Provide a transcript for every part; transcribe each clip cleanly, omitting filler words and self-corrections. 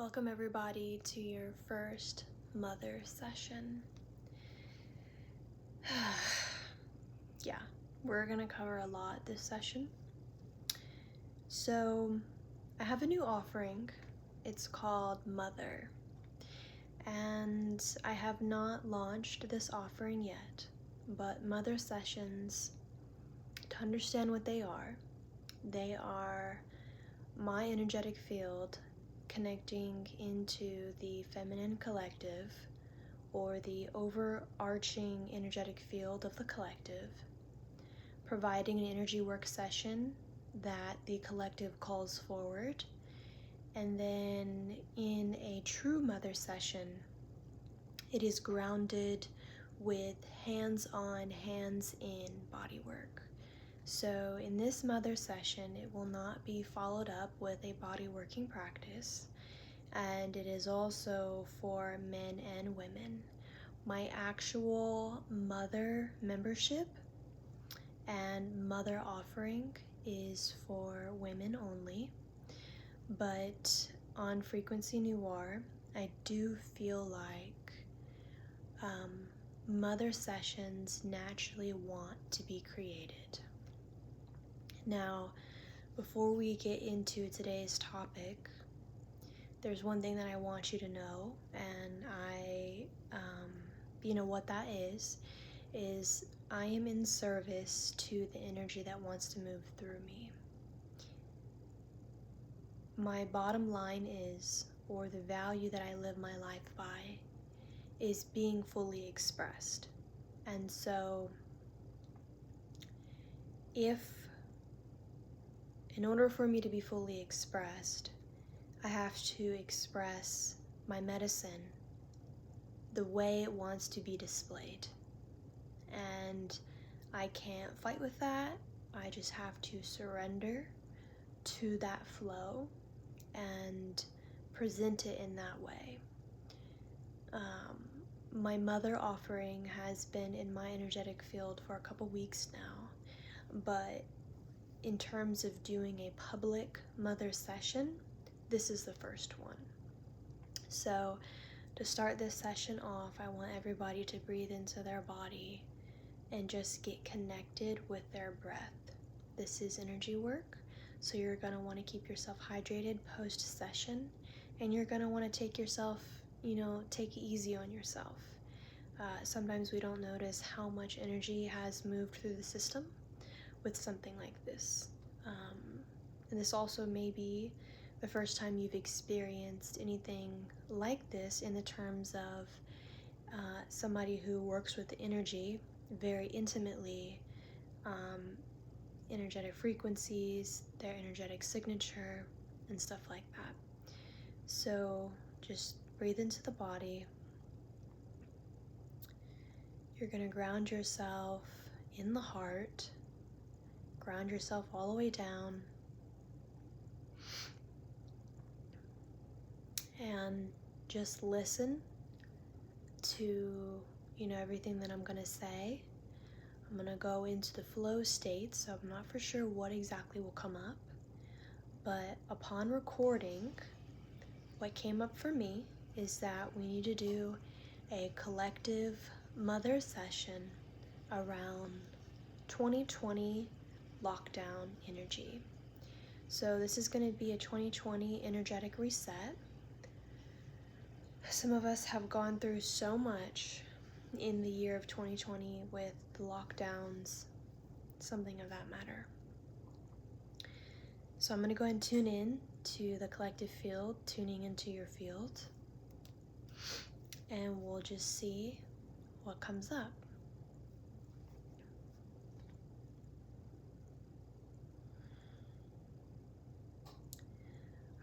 Welcome everybody to your first mother session. Yeah, we're gonna cover a lot this session. So I have a new offering. It's called Mother. And I have not launched this offering yet, but Mother sessions, to understand what they are my energetic field connecting into the feminine collective, or the overarching energetic field of the collective, providing an energy work session that the collective calls forward, and then in a true mother session, it is grounded with hands-on, hands-in body work. So in this mother session, it will not be followed up with a body working practice, and it is also for men and women. My actual mother membership and mother offering is for women only, but on Frequency Noir, I do feel like mother sessions naturally want to be created. Now, before we get into today's topic, there's one thing that I want you to know, and what that is I am in service to the energy that wants to move through me. My bottom line is, or the value that I live my life by, is being fully expressed. And so, in order for me to be fully expressed, I have to express my medicine the way it wants to be displayed. And I can't fight with that. I just have to surrender to that flow and present it in that way. My mother offering has been in my energetic field for a couple weeks now, but in terms of doing a public mother session, this is the first one. So to start this session off, I want everybody to breathe into their body and just get connected with their breath. This is energy work, so you're going to want to keep yourself hydrated post-session, and you're going to want to take it easy on yourself. Sometimes we don't notice how much energy has moved through the system with something like this. And this also may be the first time you've experienced anything like this in the terms of somebody who works with the energy very intimately, energetic frequencies, their energetic signature, and stuff like that. So just breathe into the body. You're going to ground yourself in the heart. Ground yourself all the way down. And just listen to, everything that I'm going to say. I'm going to go into the flow state, so I'm not for sure what exactly will come up. But upon recording, what came up for me is that we need to do a collective mother session around 2020 lockdown energy. So this is going to be a 2020 energetic reset. Some of us have gone through so much in the year of 2020 with the lockdowns, something of that matter. So I'm going to go ahead and tune in to the collective field, tuning into your field, and we'll just see what comes up.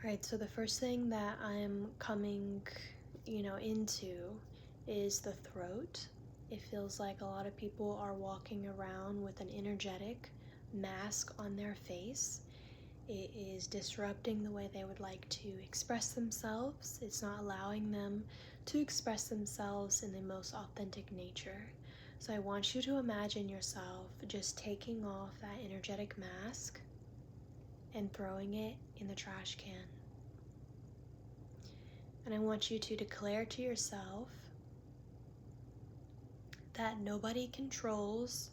Alright, so the first thing that I'm coming, into is the throat. It feels like a lot of people are walking around with an energetic mask on their face. It is disrupting the way they would like to express themselves. It's not allowing them to express themselves in the most authentic nature. So I want you to imagine yourself just taking off that energetic mask and throwing it in the trash can. And I want you to declare to yourself that nobody controls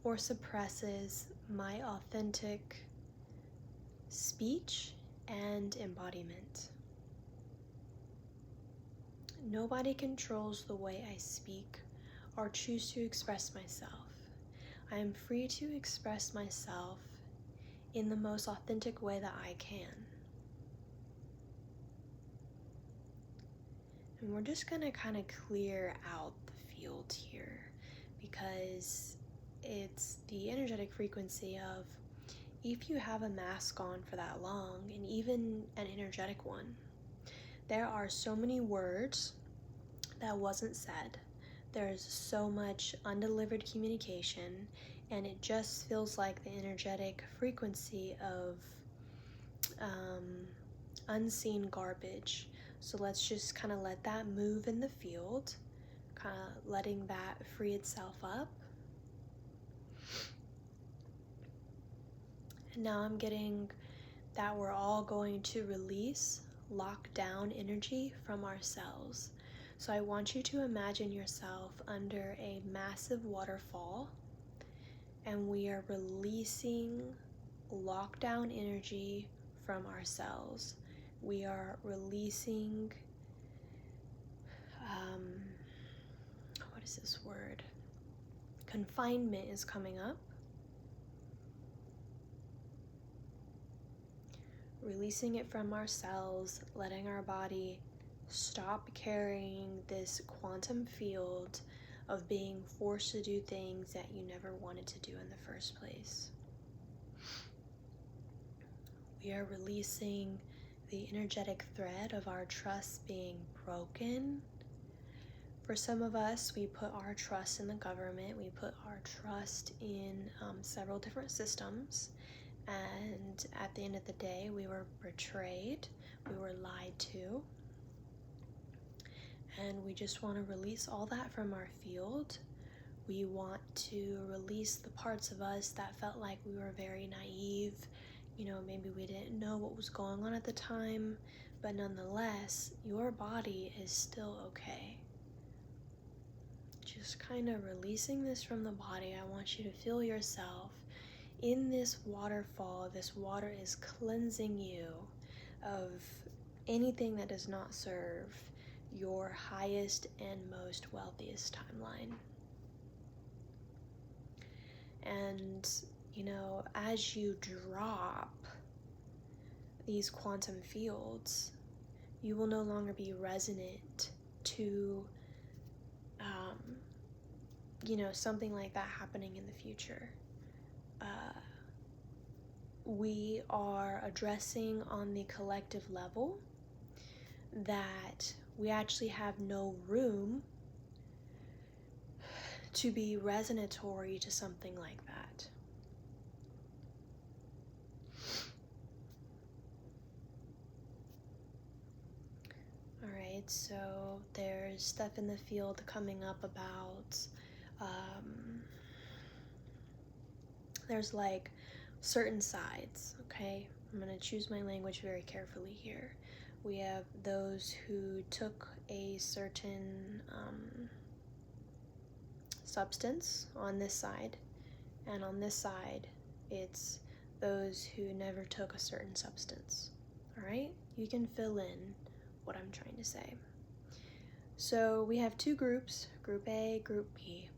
or suppresses my authentic speech and embodiment. Nobody controls the way I speak or choose to express myself. I am free to express myself in the most authentic way that I can. And we're just going to kind of clear out the field here, because it's the energetic frequency of, if you have a mask on for that long, and even an energetic one, there are so many words that wasn't said. There's so much undelivered communication, and it just feels like the energetic frequency of unseen garbage. So let's just kind of let that move in the field, kind of letting that free itself up. And now I'm getting that we're all going to release lockdown energy from our cells. So I want you to imagine yourself under a massive waterfall, and we are releasing lockdown energy from our cells. We are releasing, what is this word? Confinement is coming up. Releasing it from our cells, letting our body stop carrying this quantum field of being forced to do things that you never wanted to do in the first place. We are releasing the energetic thread of our trust being broken. For some of us, we put our trust in the government, we put our trust in several different systems, and at the end of the day, we were betrayed, we were lied to, and we just want to release all that from our field. We want to release the parts of us that felt like we were very naive. Maybe we didn't know what was going on at the time, but nonetheless, your body is still okay. Just kind of releasing this from the body. I want you to feel yourself in this waterfall. This water is cleansing you of anything that does not serve your highest and most wealthiest timeline. And as you drop these quantum fields, you will no longer be resonant to something like that happening in the future. We are addressing on the collective level that we actually have no room to be resonatory to something like that. Alright, so there's stuff in the field coming up about, there's like certain sides, okay? I'm going to choose my language very carefully here. We have those who took a certain substance on this side, and on this side it's those who never took a certain substance. Alright, you can fill in what I'm trying to say. So we have two groups, Group A, Group B.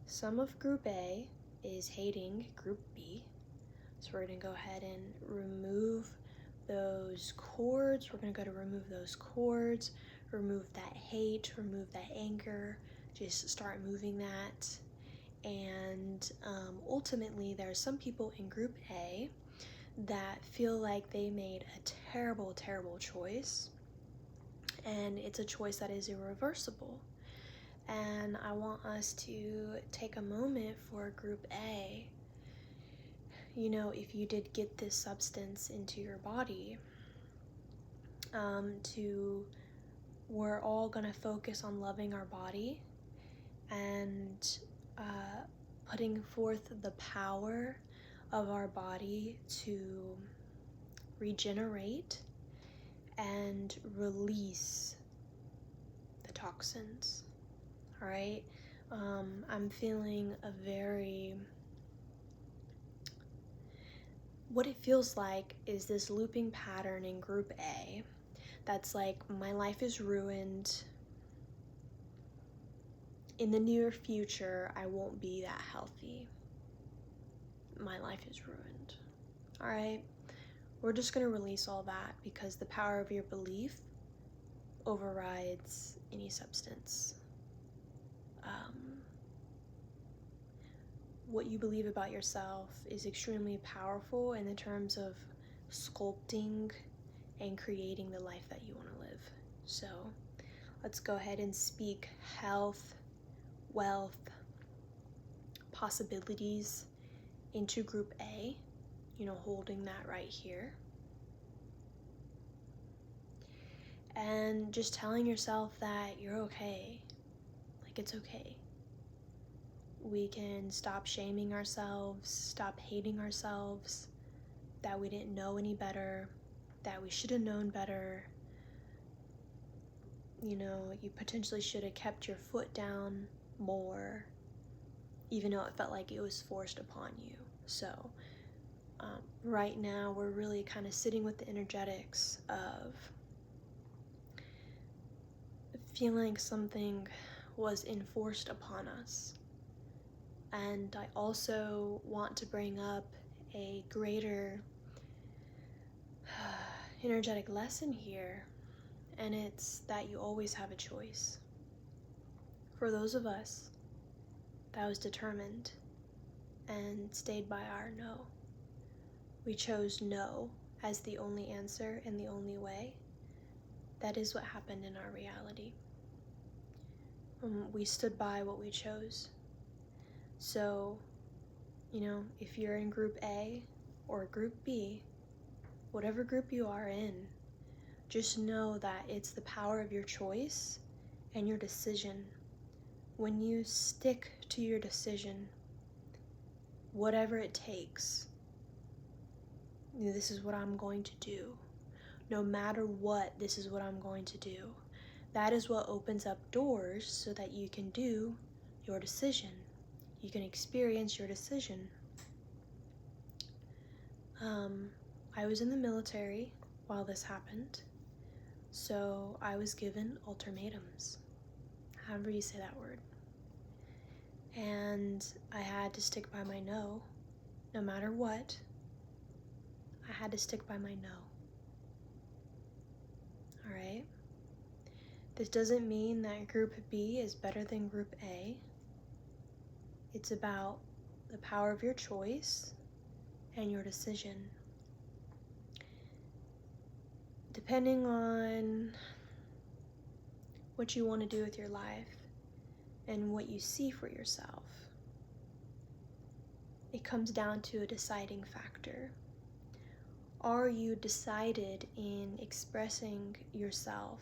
Some of Group A is hating Group B, so we're going to go ahead and remove those cords. We're going to remove those cords, remove that hate, remove that anger, just start moving that. And ultimately, there are some people in Group A that feel like they made a terrible, terrible choice, and it's a choice that is irreversible. And I want us to take a moment for Group A. If you did get this substance into your body, we're all gonna focus on loving our body and putting forth the power of our body to regenerate and and release the toxins. All right. I'm feeling what it feels like is this looping pattern in group A that's like, my life is ruined. In the near future, I won't be that healthy. My life is ruined. All right. We're just going to release all that, because the power of your belief overrides any substance. What you believe about yourself is extremely powerful in the terms of sculpting and creating the life that you want to live. So let's go ahead and speak health, wealth, possibilities into group A, holding that right here. And just telling yourself that you're okay. Like, it's okay. We can stop shaming ourselves, stop hating ourselves, that we didn't know any better, that we should have known better. You potentially should have kept your foot down more, even though it felt like it was forced upon you. So right now we're really kind of sitting with the energetics of feeling something was enforced upon us. And I also want to bring up a greater energetic lesson here, and it's that you always have a choice. For those of us that was determined and stayed by our no, we chose no as the only answer and the only way. That is what happened in our reality. We stood by what we chose. So, if you're in group A or group B, whatever group you are in, just know that it's the power of your choice and your decision. When you stick to your decision, whatever it takes, this is what I'm going to do. No matter what, this is what I'm going to do. That is what opens up doors so that you can do your decision. You can experience your decision. I was in the military while this happened, so I was given ultimatums, however you say that word. And I had to stick by my no matter what. I had to stick by my no. All right? This doesn't mean that group B is better than group A. It's about the power of your choice and your decision. Depending on what you want to do with your life and what you see for yourself, it comes down to a deciding factor. Are you decided in expressing yourself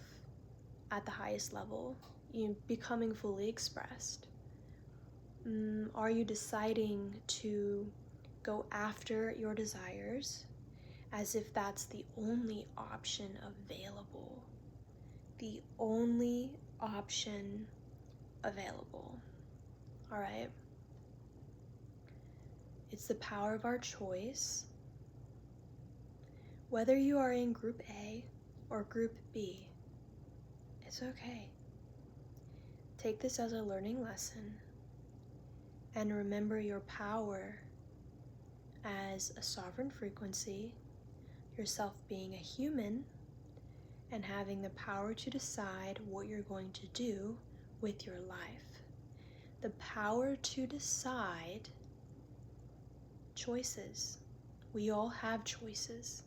at the highest level, becoming fully expressed? Are you deciding to go after your desires as if that's the only option available? The only option available. All right? It's the power of our choice. Whether you are in group A or group B, it's okay. Take this as a learning lesson and remember your power as a sovereign frequency, yourself being a human, and having the power to decide what you're going to do with your life. The power to decide. Choices. We all have choices.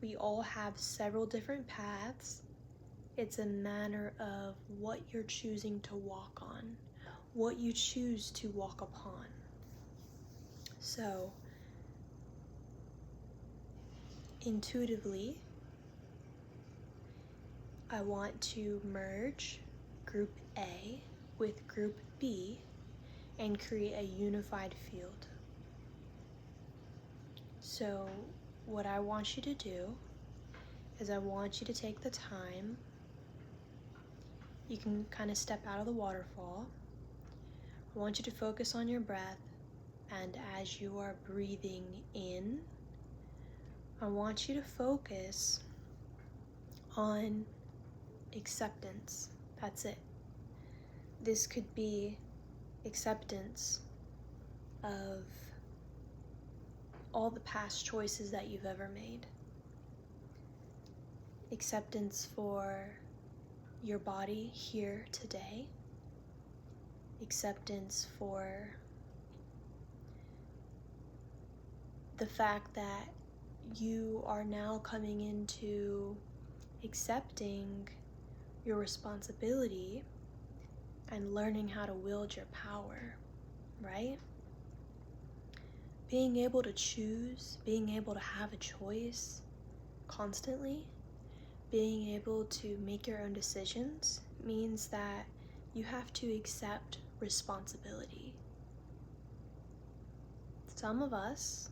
We all have several different paths. It's a matter of what you're choosing to walk on, what you choose to walk upon. So, intuitively, I want to merge group A with group B and create a unified field. So what I want you to do is I want you to take the time. You can kind of step out of the waterfall. I want you to focus on your breath, and as you are breathing in, I want you to focus on acceptance. That's it. This could be acceptance of all the past choices that you've ever made. Acceptance for your body here today. Acceptance for the fact that you are now coming into accepting your responsibility and learning how to wield your power, right? Being able to choose, being able to have a choice constantly, being able to make your own decisions means that you have to accept responsibility. Some of us,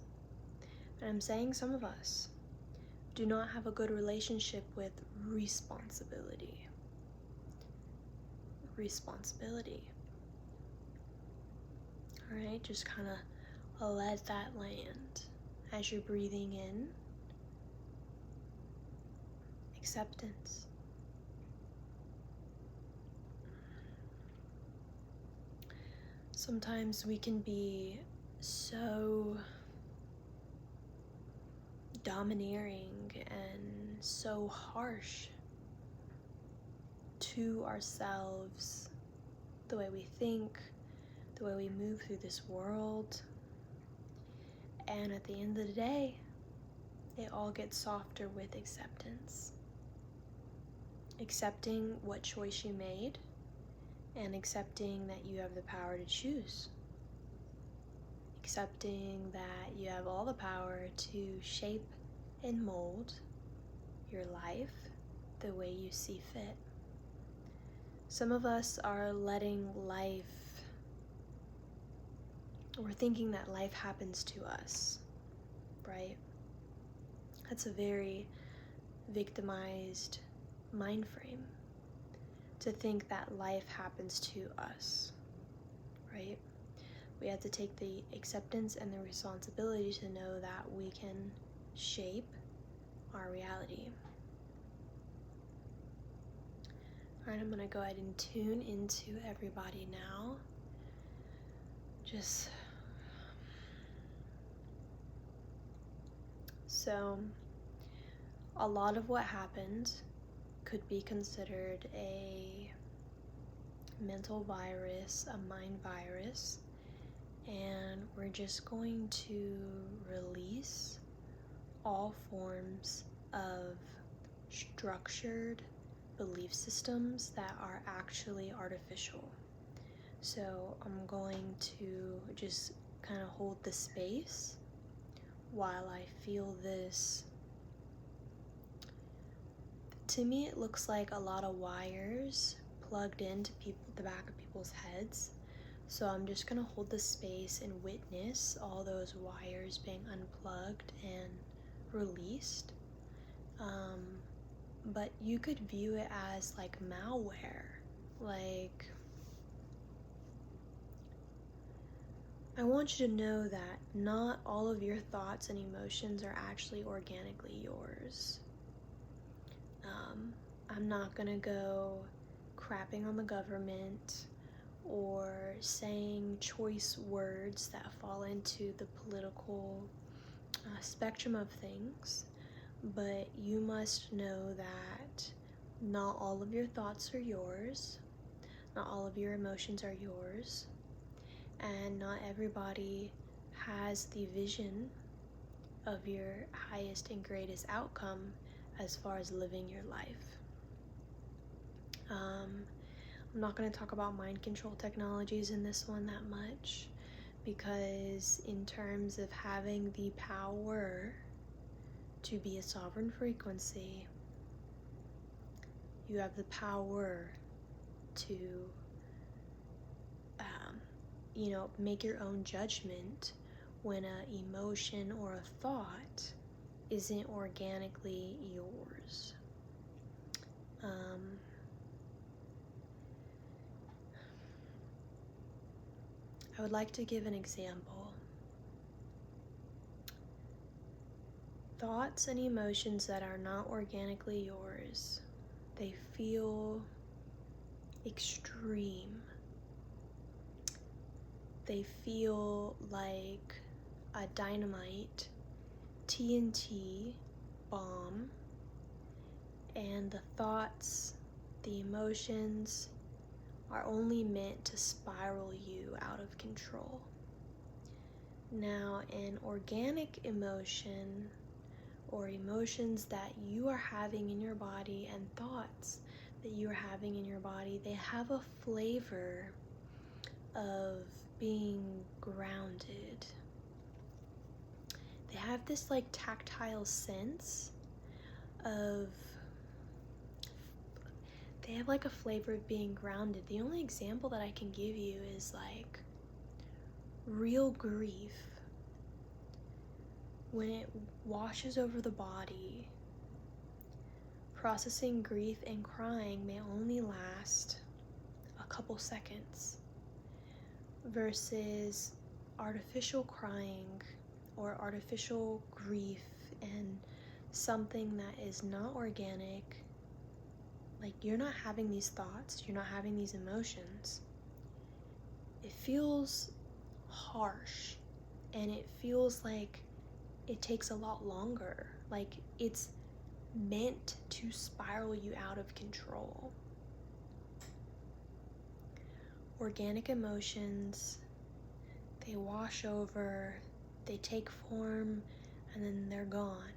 and I'm saying some of us, do not have a good relationship with responsibility. Responsibility. Alright, just kind of let that land as you're breathing in. Acceptance. Sometimes we can be so domineering and so harsh to ourselves, the way we think, the way we move through this world. And at the end of the day, it all gets softer with acceptance. Accepting what choice you made and accepting that you have the power to choose. Accepting that you have all the power to shape and mold your life the way you see fit. Some of us are letting life, we're thinking that life happens to us, right? That's a very victimized mind frame, to think that life happens to us, right? We have to take the acceptance and the responsibility to know that we can shape our reality. All right, I'm gonna go ahead and tune into everybody now. So, a lot of what happened could be considered a mental virus, a mind virus, and we're just going to release all forms of structured belief systems that are actually artificial. So I'm going to just kind of hold the space while I feel this. To me, it looks like a lot of wires plugged into the back of people's heads. So I'm just gonna hold the space and witness all those wires being unplugged and released. But you could view it as like malware. Like, I want you to know that not all of your thoughts and emotions are actually organically yours. I'm not gonna go crapping on the government or saying choice words that fall into the political spectrum of things, but you must know that not all of your thoughts are yours, not all of your emotions are yours, and not everybody has the vision of your highest and greatest outcome as far as living your life. I'm not going to talk about mind control technologies in this one that much, because in terms of having the power to be a sovereign frequency, you have the power to make your own judgment when an emotion or a thought isn't organically yours. I would like to give an example. Thoughts and emotions that are not organically yours, they feel extreme. They feel like a dynamite, TNT bomb, and the thoughts, the emotions are only meant to spiral you out of control. Now, an organic emotion, or emotions that you are having in your body and thoughts that you are having in your body, they have a flavor of being grounded. They have this like tactile sense of, they have like a flavor of being grounded. The only example that I can give you is like real grief. When it washes over the body, processing grief and crying may only last a couple seconds versus artificial crying or artificial grief and something that is not organic. Like, you're not having these thoughts, you're not having these emotions. It feels harsh, and it feels like it takes a lot longer. Like, it's meant to spiral you out of control. Organic emotions, they wash over, they take form, and then they're gone.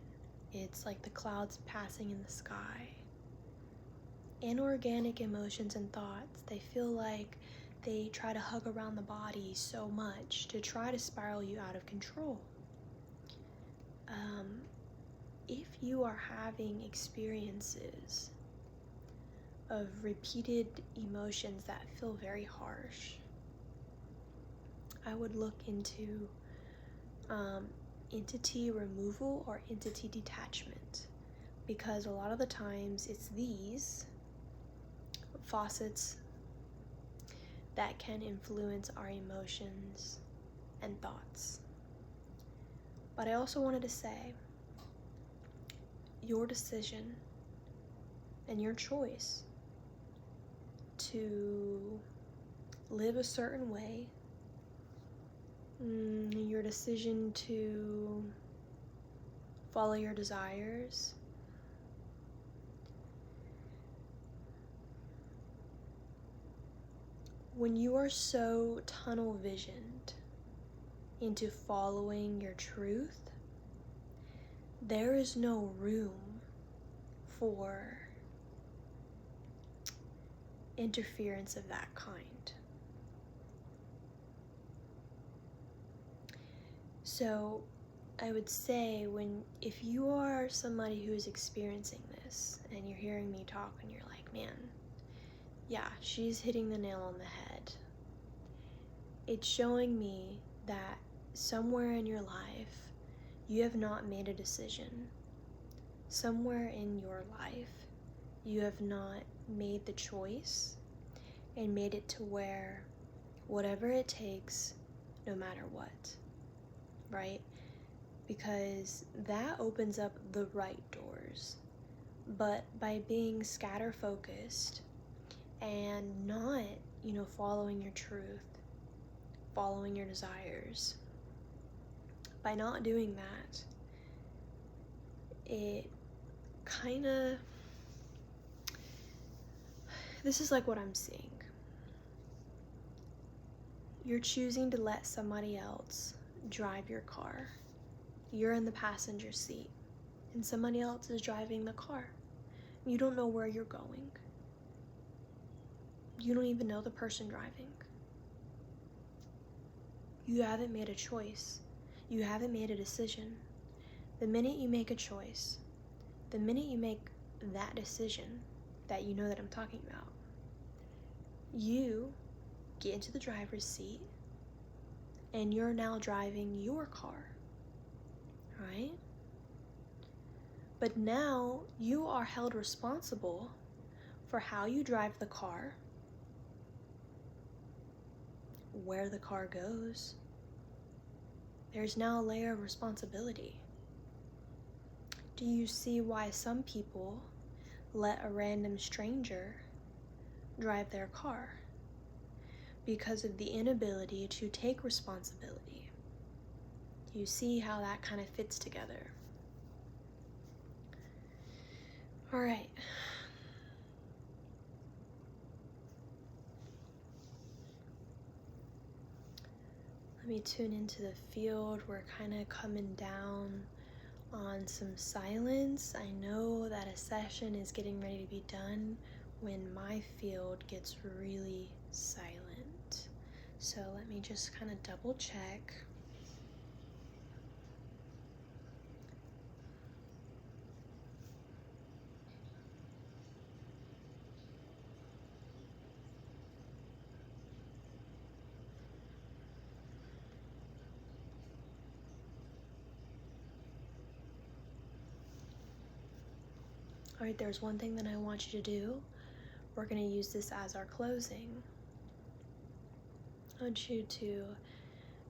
It's like the clouds passing in the sky. Inorganic emotions and thoughts, they feel like they try to hug around the body so much to try to spiral you out of control. If you are having experiences of repeated emotions that feel very harsh, I would look into entity removal or entity detachment, because a lot of the times it's these faucets that can influence our emotions and thoughts. But I also wanted to say, your decision and your choice to live a certain way, your decision to follow your desires, when you are so tunnel visioned into following your truth, there is no room for interference of that kind. So I would say, if you are somebody who is experiencing this and you're hearing me talk and you're like, man, yeah, she's hitting the nail on the head. It's showing me that somewhere in your life, you have not made a decision. Somewhere in your life, you have not made the choice and made it to where whatever it takes, no matter what, right? Because that opens up the right doors. But by being scatter focused and not, following your truth, following your desires, by not doing that, it kind of, this is like what I'm seeing. You're choosing to let somebody else drive your car. You're in the passenger seat, and somebody else is driving the car. You don't know where you're going. You don't even know the person driving. You haven't made a choice. You haven't made a decision. The minute you make a choice, the minute you make that decision that you know that I'm talking about, you get into the driver's seat and you're now driving your car, right? But now you are held responsible for how you drive the car, where the car goes. There's now a layer of responsibility. Do you see why some people let a random stranger drive their car? Because of the inability to take responsibility. You see how that kind of fits together. All right. Let me tune into the field. We're kind of coming down on some silence. I know that a session is getting ready to be done when my field gets really silent. So let me just kind of double check. All right, there's one thing that I want you to do. We're going to use this as our closing. I want you to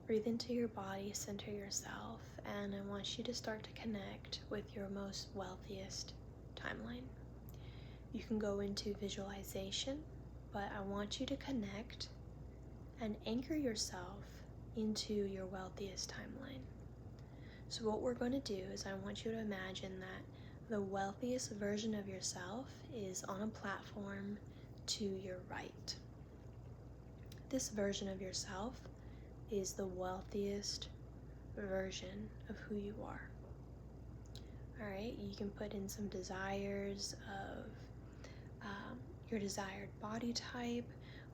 breathe into your body, center yourself, and I want you to start to connect with your most wealthiest timeline. You can go into visualization, but I want you to connect and anchor yourself into your wealthiest timeline. So what we're going to do is I want you to imagine that the wealthiest version of yourself is on a platform to your right. This version of yourself is the wealthiest version of who you are. All right, you can put in some desires of your desired body type,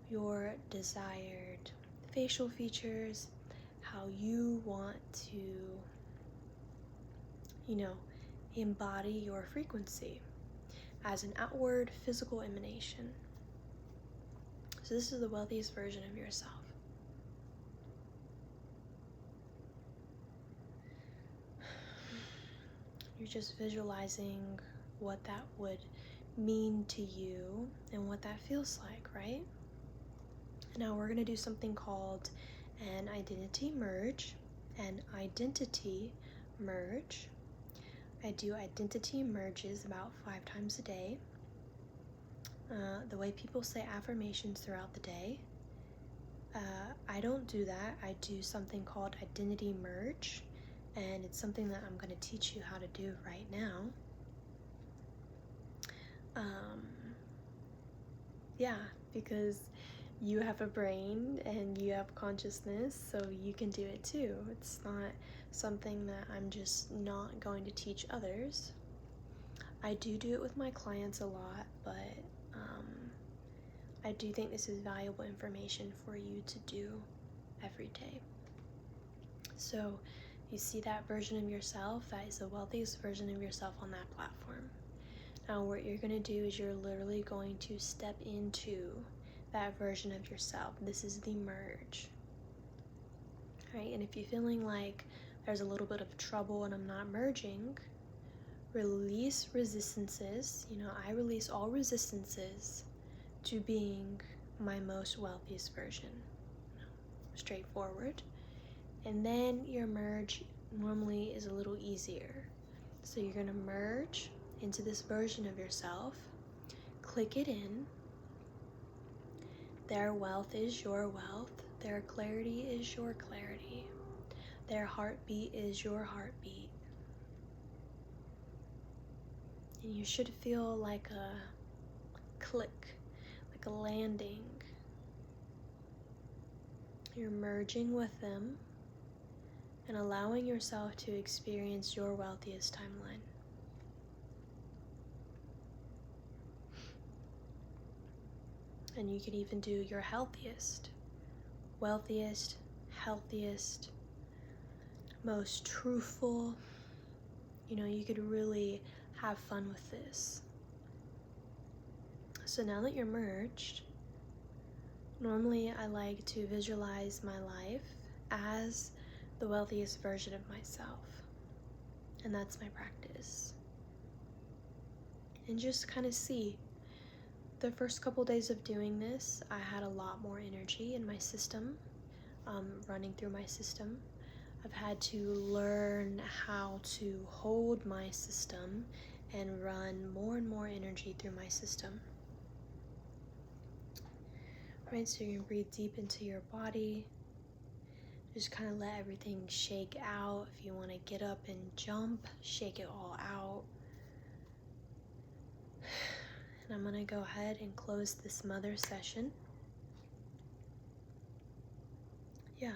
your desired facial features, how you want to, embody your frequency as an outward physical emanation. So this is the wealthiest version of yourself. You're just visualizing what that would mean to you and what that feels like, right? Now we're going to do something called an identity merge. I do identity merges about 5 times a day. The way people say affirmations throughout the day. I don't do that. I do something called identity merge, and it's something that I'm going to teach you how to do right now. Because you have a brain and you have consciousness, so you can do it too. It's not something that I'm just not going to teach others. I do it with my clients a lot, but I do think this is valuable information for you to do every day. So you see that version of yourself, that is the wealthiest version of yourself on that platform. Now what you're going to do is you're literally going to step into that version of yourself. This is the merge. Right? And if you're feeling like there's a little bit of trouble and I'm not merging, release resistances. I release all resistances to being my most wealthiest version. Straightforward. And then your merge normally is a little easier. So you're going to merge into this version of yourself, click it in. Their wealth is your wealth. Their clarity is your clarity. Their heartbeat is your heartbeat. And you should feel like a click, like a landing. You're merging with them and allowing yourself to experience your wealthiest timeline. And you can even do your healthiest, wealthiest, healthiest, most truthful. You could really have fun with this. So now that you're merged, normally I like to visualize my life as the wealthiest version of myself. And that's my practice. and just kind of see. The first couple days of doing this, I had a lot more energy in my system, running through my system. I've had to learn how to hold my system and run more and more energy through my system. Right, so you can breathe deep into your body. Just kind of let everything shake out. If you want to get up and jump, shake it all out. And I'm going to go ahead and close this mother session. Yeah.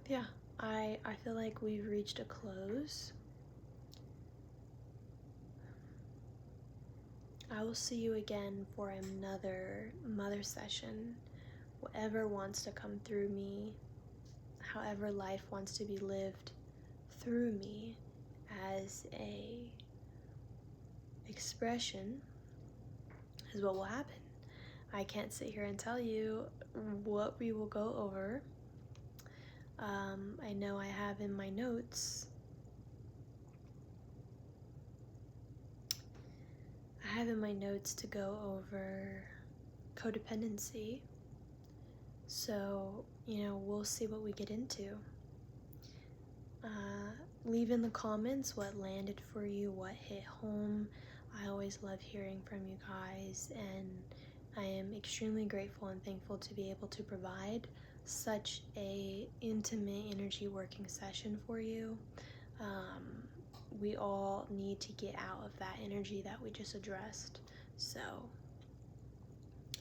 Yeah, I feel like we've reached a close. I will see you again for another mother session. Whatever wants to come through me, however life wants to be lived through me as a expression is what will happen. I can't sit here and tell you what we will go over. I know I have in my notes, to go over codependency. So, we'll see what we get into. Leave in the comments what landed for you, what hit home. I always love hearing from you guys, and I am extremely grateful and thankful to be able to provide such a intimate energy working session for you. We all need to get out of that energy that we just addressed. So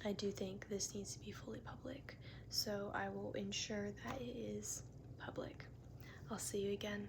I do think this needs to be fully public. So I will ensure that it is public. I'll see you again.